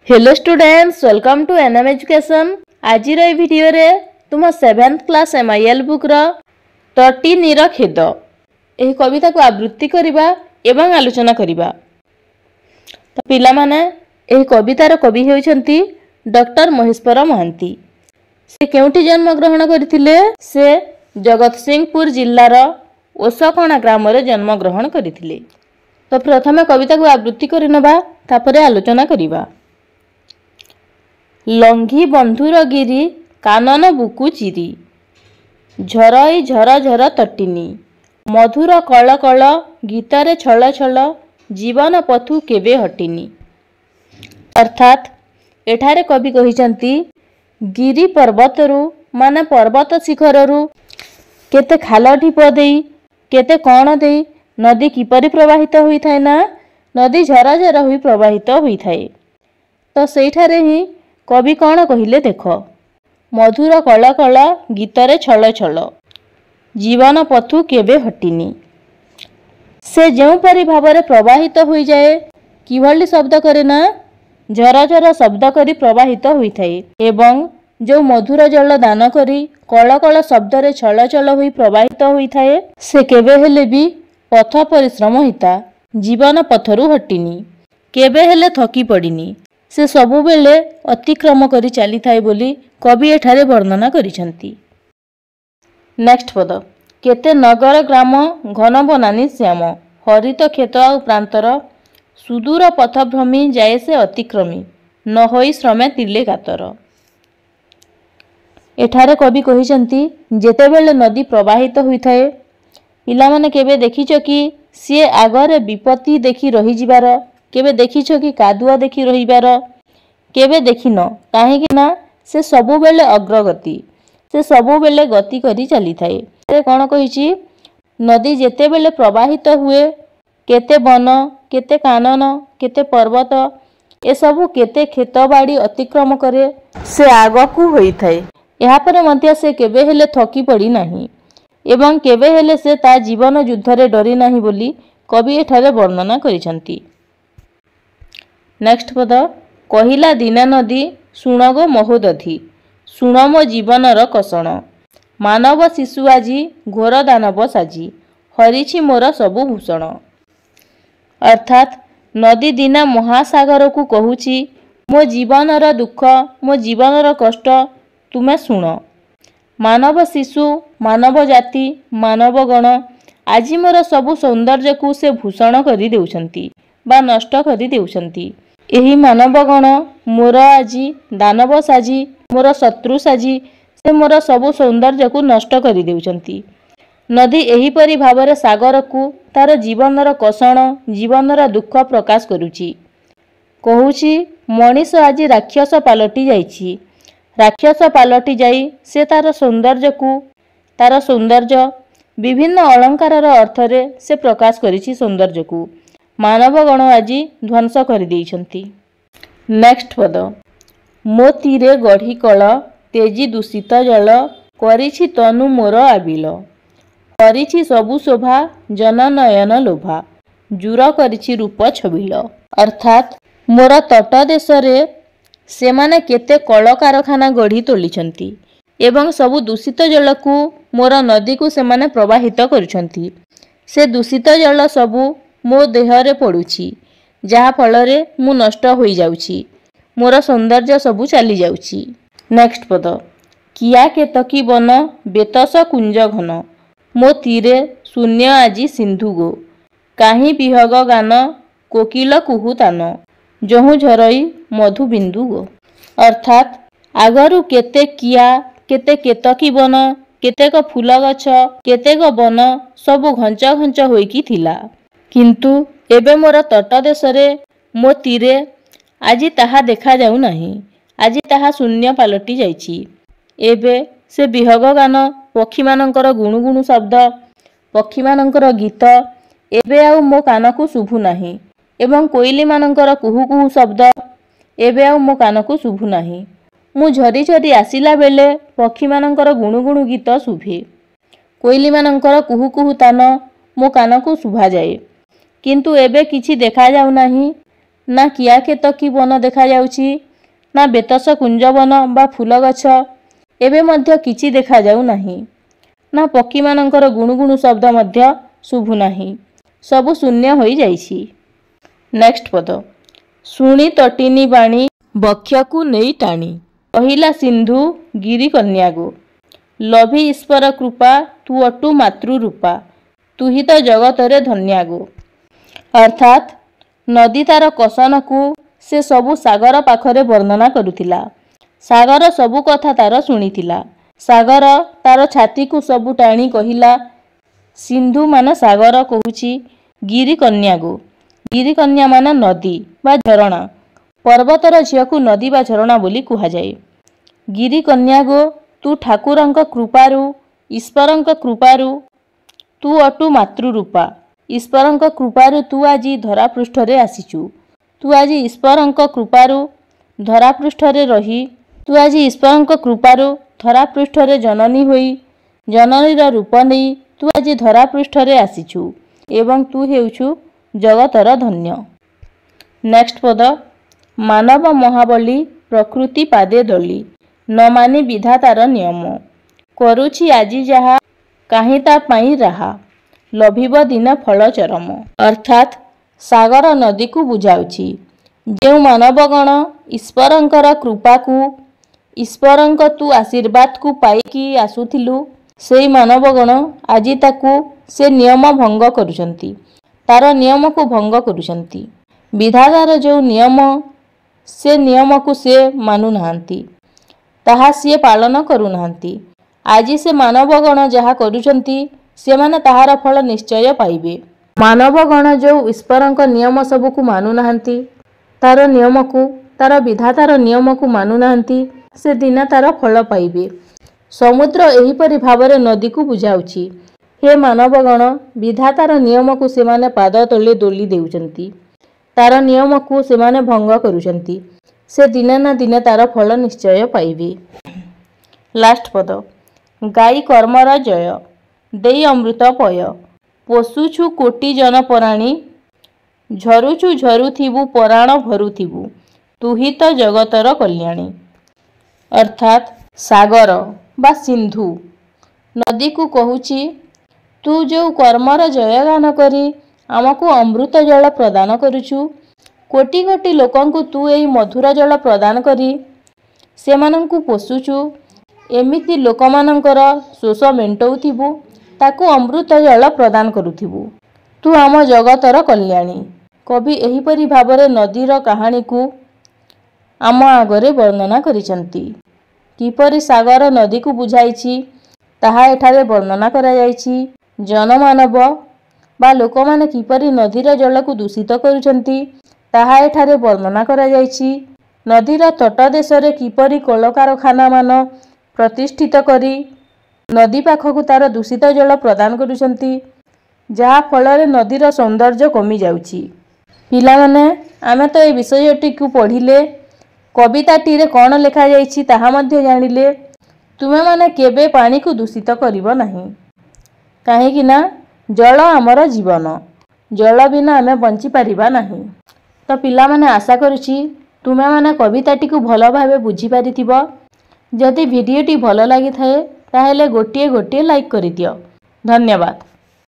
Hello students, welcome to NM education. आज video रे तुम 7th क्लास एमआईएल बुक रो 30 नीर खेद यह कविता को आवृत्ति करबा एवं आलोचना करबा। तो पिला माने एही कवितार कवि हेउछंती डॉक्टर महेश्वर महांती। से केउठी जन्म ग्रहण करथिले? से जगतसिंहपुर जिल्लार ओसकणा ग्राम रे जन्म ग्रहण करथिले। तो प्रथमे कविता को आवृत्ति करनबा तापरे आलोचना करबा। लंघी बंधुर गिरी कानन बुकु चिरी झरई झर झर तटिनी मधुर कल कल गीतारे छल छल जीवन पथु केबे हटिनी। अर्थात एठारे कवि कहिसंती गिरी पर्वतरु माने पर्वत शिखररु केते खाल ढीप देई केते कण देई नदी किपरि प्रवाहित होई थाए ना, नदी झरा झरा होई प्रवाहित होई थाए। तो सेठारे ही कवि कौन कहिले देख, मधुर कल कल गीतरे छल छल जीवन पथु केबे हटिनी। से जो परि भावरे प्रवाहित होई जाए किभली शब्द करे ना, झर झर शब्द करी प्रवाहित होई थाए एवं जो मधुर जल दान करी कल कल शब्द रे छल छल होई प्रवाहित होई थाए से केबे हेले भी पथ परिश्रम हिता जीवन पथरु हटिनी, केबे हेले थकी पड़िनी। से सबु बेले अतिक्रम करी चली थाए बोली कवि एठारे वर्णना करिसंती। नेक्स्ट पद, केते नगर ग्राम घन बनानी श्याम हरित क्षेत्र आ प्रांतर सुदूर पथ भ्रमी जाए से अतिक्रमी न होई श्रमे तिले कातर। एठारे कवि कहिसंती जेते बेले नदी प्रवाहित होई थाए पिला माने केबे देखिछ कि सी आगरे विपत्ति देखि रही जिबार, केबे देखिछ कि कादुआ देखि रहिबार, केबे देखिन काहेकि ना से सबु बेले अग्रगति, से सबु बेले गति करी चली थाए। से कोन कहिछि नदी जेते बेले प्रवाहित हुए केते वन केते कानन केते पर्वत ए सबु केते खेत बाड़ी अतिक्रम करे से आगकू होई थाए। एहा परे मध्य से केबे हेले थकी पड़ी नाही एवं केबे हेले से ता जीवन युद्धरे डरी नाही बोली कवि एठारे वर्णना करिसंती। नेक्स्ट पद, कहिला दीना नदी शुण गो महोदधि शुण मो जीवनर कषण मानव शिशु आजी घोर दानव साजी हरिछि मोर सबु भूषण। अर्थात नदी दीना महासागर को कहूची मो जीवनर दुख मो जीवनर कष्ट तुमे शुण। मानव शिशु मानव जाति मानव गण आजी मोर सबु सौंदर्य को से भूषण करी देउछंती बा नष्ट करी देउछंती। एही मानवगण मोर आजी दानव साजी मोर शत्रु साजी से मोर सबु सौंदर्य को नष्ट करी देउछंती। नदी एही परि भावरे सागर को तार जीवनर कषण जीवनर दुख प्रकाश करुची। कहूची मनीष आजी राक्षस पालटी जाइछि, राक्षस पालटी जाई से तार सौंदर्य विभिन्न अलंकारर अर्थरे से प्रकाश करिछि सौंदर्य को मानवगण आजी ध्वंस कर देइछंती। नेक्स्ट पद, मो तीरे गढ़ी कल तेजी दूषित जल करिछि तनु मोर आबिल करिछि सबु शोभा जन नयन लोभा जुर करिछि रूप छबिल। अर्थात मोर तट देश रे सेमाने केते कल कारखाना गढ़ी तोलिछंती एवं सबु दूषित जल को मोर नदी को सेमाने प्रवाहित करुछंती। से दूषित जल सबु मो देहरे पड़ुछि जहा फलरे मु नष्ट होई जाउछि, मोर सौंदर्य सबु चली जाउछि। नेक्स्ट पद, किया केतकी वन बेतस कुंज घन मो तीरे शून्य आजी सिंधु गो काहि बिहग गान कोकिल कुहु तान जहु झरई मधु बिंदु गो। अर्थात आगरु केते किया केते केतकी वन केतेक फूल गछ केतेक वन सबु घंच घंच होइकी थिला, किंतु एबे मोर तट देश रे मो तीरे आजी ताहा देखा जाऊ नाही, आजी ताहा शून्य पालटी जाइछि। एबे से बिहग गान पक्षी मानकर गुणु गुणु शब्द पक्षी मानकर गीत एबे आउ मो कान को शुभु नाही एवं कोइली मानकर कुहु कुहु शब्द एबे आउ मो कान को शुभु नाही। मु झरी झरी आसिला बेले पक्षी मानकर गुणु गुणु गीत शुभे, कोइली मानकर कुहु कुहु तान मो कान को शुभा जाए, किंतु एबे किछि देखा जाऊ नाही ନା କିଆ କ୍ଷେତ କି ବନ ଦେଖାଯାଉଛି, ନା ବେତସ କୁଞ୍ଜବନ ବା ଫୁଲ ଗଛ ଏବେ ମଧ୍ୟ କିଛି ଦେଖାଯାଉ ନାହିଁ। ନା ପକ୍ଷୀମାନଙ୍କର ଗୁଣୁଗୁଣୁ ଶବ୍ଦ ମଧ୍ୟ ଶୁଭୁନାହିଁ। ସବୁ ଶୂନ୍ୟ ହୋଇଯାଇଛି। ନେକ୍ସଟ ପଦ, ଶୁଣି ତଟିନୀ ବାଣୀ ବକ୍ଷକୁ ନେଇ ଟାଣି, କହିଲା ସିନ୍ଧୁ ଗିରି କନ୍ୟାଗୋ, ଲଭି ଈଶ୍ୱର କୃପା ତୁ ଅଟୁ ମାତୃରୂପା, ତୁହି ତ ଜଗତରେ ଧନ୍ୟାଗୋ। ଅର୍ଥାତ୍ ନଦୀ ତାର କଷନକୁ ସେ ସବୁ ସାଗର ପାଖରେ ବର୍ଣ୍ଣନା କରୁଥିଲା। ସାଗର ସବୁ କଥା ତାର ଶୁଣିଥିଲା। ସାଗର ତାର ଛାତିକୁ ସବୁ ଟାଣି କହିଲା, ସିନ୍ଧୁ ମାନ ସାଗର କହୁଛି ଗିରି କନ୍ୟାଗୋ। ଗିରି କନ୍ୟା ମାନ ନଦୀ ବା ଝରଣା। ପର୍ବତର ଝିଅକୁ ନଦୀ ବା ଝରଣା ବୋଲି କୁହାଯାଏ। ଗିରି କନ୍ୟାଗୋ, ତୁ ଠାକୁରଙ୍କ କୃପାରୁ ଈଶ୍ୱରଙ୍କ କୃପାରୁ ତୁ ଅଟୁ ମାତୃରୂପା। ଈଶ୍ୱରଙ୍କ କୃପାରୁ ତୁ ଆଜି ଧରାପୃଷ୍ଠରେ ଆସିଛୁ। ତୁ ଆଜି ଈଶ୍ୱରଙ୍କ କୃପାରୁ ଧରାପୃଷ୍ଠରେ ରହି ତୁ ଆଜି ଈଶ୍ୱରଙ୍କ କୃପାରୁ ଧରାପୃଷ୍ଠରେ ଜନନୀ ହୋଇ ଜନନୀର ରୂପ ନେଇ ତୁ ଆଜି ଧରାପୃଷ୍ଠରେ ଆସିଛୁ ଏବଂ ତୁ ହେଉଛୁ ଜଗତର ଧନ୍ୟ। ନେକ୍ସଟ ପଦ, ମାନବ ମହାବଳୀ ପ୍ରକୃତି ପାଦେ ଦଳି, ନ ମାନି ବିଧାତାର ନିୟମ, କରୁଛି ଆଜି ଯାହା କାହିଁ ତା ପାଇଁ ରାହା, ଲଭିବ ଦିନ ଫଳ ଚରମ। ଅର୍ଥାତ୍ ସାଗର ନଦୀକୁ ବୁଝାଉଛି। ଯେଉଁ ମାନବଗଣ ଈଶ୍ୱରଙ୍କର କୃପାକୁ ଈଶ୍ୱରଙ୍କ ତୁ ଆଶୀର୍ବାଦକୁ ପାଇକି ଆସୁଥିଲୁ, ସେଇ ମାନବଗଣ ଆଜି ତାକୁ ସେ ନିୟମ ଭଙ୍ଗ କରୁଛନ୍ତି। ତାର ନିୟମକୁ ଭଙ୍ଗ କରୁଛନ୍ତି। ବିଧାତାର ଯେଉଁ ନିୟମ, ସେ ନିୟମକୁ ସେ ମାନୁନାହାନ୍ତି, ତାହା ସିଏ ପାଳନ କରୁନାହାନ୍ତି। ଆଜି ସେ ମାନବଗଣ ଯାହା କରୁଛନ୍ତି, ସେମାନେ ତାହାର ଫଳ ନିଶ୍ଚୟ ପାଇବେ। ମାନବଗଣ ଯେଉଁ ଈଶ୍ୱରଙ୍କ ନିୟମ ସବୁକୁ ମାନୁନାହାନ୍ତି, ତାର ନିୟମକୁ, ତାର ବିଧାତାର ନିୟମକୁ ମାନୁନାହାନ୍ତି, ସେ ଦିନ ତାର ଫଳ ପାଇବେ। ସମୁଦ୍ର ଏହିପରି ଭାବରେ ନଦୀକୁ ବୁଝାଉଛି। ହେ ମାନବଗଣ, ବିଧାତାର ନିୟମକୁ ସେମାନେ ପାଦ ତଳେ ଦୋଳି ଦେଉଛନ୍ତି। ତାର ନିୟମକୁ ସେମାନେ ଭଙ୍ଗ କରୁଛନ୍ତି। ସେ ଦିନେ ନା ଦିନେ ତାର ଫଳ ନିଶ୍ଚୟ ପାଇବେ। ଲାଷ୍ଟ ପଦ, ଗାଈ କର୍ମର ଜୟ, ଦେଇ ଅମୃତ ପୟ, ପୋଷୁଛୁ କୋଟି ଜନ ପରାଣୀ, ଝରୁଛୁ ଝରୁଥିବୁ ପରାଣ ଭରୁଥିବୁ, ତୁହି ତ ଜଗତର କଲ୍ୟାଣୀ। ଅର୍ଥାତ୍ ସାଗର ବା ସିନ୍ଧୁ ନଦୀକୁ କହୁଛି, ତୁ ଯେଉଁ କର୍ମର ଜୟଗାନ କରି ଆମକୁ ଅମୃତ ଜଳ ପ୍ରଦାନ କରୁଛୁ, କୋଟି କୋଟି ଲୋକଙ୍କୁ ତୁ ଏହି ମଧୁର ଜଳ ପ୍ରଦାନ କରି ସେମାନଙ୍କୁ ପୋଷୁଛୁ, ଏମିତି ଲୋକମାନଙ୍କର ଶୋଷ ମେଣ୍ଟଉଥିବୁ, ତାକୁ ଅମୃତ ଜଳ ପ୍ରଦାନ କରୁଥିବୁ। ତୁ ଆମ ଜଗତର କଲ୍ୟାଣୀ। କବି ଏହିପରି ଭାବରେ ନଦୀର କାହାଣୀକୁ ଆମ ଆଗରେ ବର୍ଣ୍ଣନା କରିଛନ୍ତି। କିପରି ସାଗର ନଦୀକୁ ବୁଝାଇଛି, ତାହା ଏଠାରେ ବର୍ଣ୍ଣନା କରାଯାଇଛି। ଜନମାନବ ବା ଲୋକମାନେ କିପରି ନଦୀର ଜଳକୁ ଦୂଷିତ କରୁଛନ୍ତି, ତାହା ଏଠାରେ ବର୍ଣ୍ଣନା କରାଯାଇଛି। ନଦୀର ତଟ ଦେଶରେ କିପରି କଳକାରଖାନାମାନ ପ୍ରତିଷ୍ଠିତ କରି ନଦୀ ପାଖକୁ ତାର ଦୂଷିତ ଜଳ ପ୍ରଦାନ କରୁଛନ୍ତି, ଯାହା ଫଳରେ ନଦୀର ସୌନ୍ଦର୍ଯ୍ୟ କମିଯାଉଛି। ପିଲାମାନେ, ଆମେ ତ ଏ ବିଷୟଟିକୁ ପଢ଼ିଲେ, କବିତାଟିରେ କ'ଣ ଲେଖାଯାଇଛି ତାହା ମଧ୍ୟ ଜାଣିଲେ। ତୁମେମାନେ କେବେ ପାଣିକୁ ଦୂଷିତ କରିବ ନାହିଁ, କାହିଁକି ନା ଜଳ ଆମର ଜୀବନ। ଜଳ ବିନା ଆମେ ବଞ୍ଚିପାରିବା ନାହିଁ। ତ ପିଲାମାନେ, ଆଶା କରୁଛି ତୁମେମାନେ କବିତାଟିକୁ ଭଲ ଭାବେ ବୁଝିପାରିଥିବ। ଯଦି ଭିଡ଼ିଓଟି ଭଲ ଲାଗିଥାଏ, ତାହେଲେ ଗୋଟିଏ ଲାଇକ୍ କରିଦିଅ। ଧନ୍ୟବାଦ।